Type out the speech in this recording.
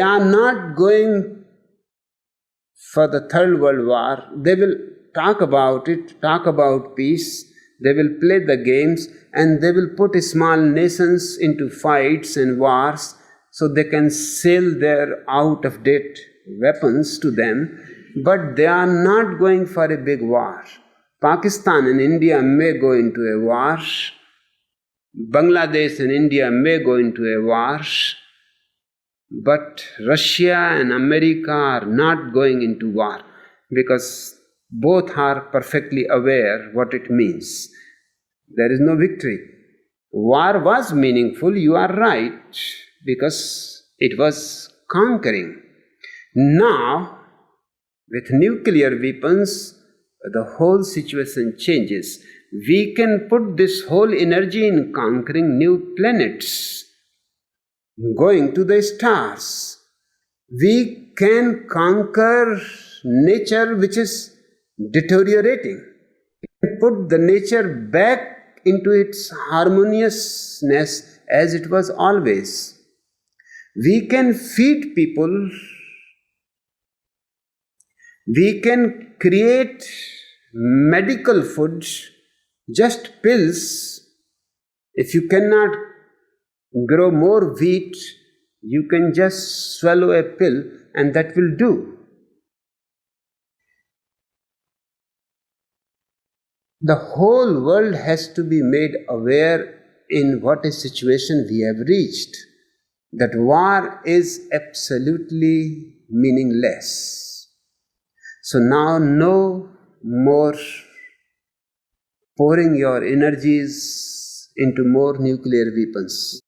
They are not going for the Third World War. They will talk about it, talk about peace. They will play the games and they will put small nations into fights and wars so they can sell their out-of-date weapons to them. But they are not going for a big war. Pakistan and India may go into a war. Bangladesh and India may go into a war. But Russia and America are not going into war because both are perfectly aware what it means. There is no victory. War was meaningful, you are right, because it was conquering. Now, with nuclear weapons, the whole situation changes. We can put this whole energy in conquering new planets, going to the stars. We can conquer nature which is deteriorating. Put the nature back into its harmoniousness as it was always. We can feed people. We can create medical foods, just pills. If you cannot grow more wheat, you can just swallow a pill and that will do. The whole world has to be made aware in what a situation we have reached, that war is absolutely meaningless. So now no more pouring your energies into more nuclear weapons.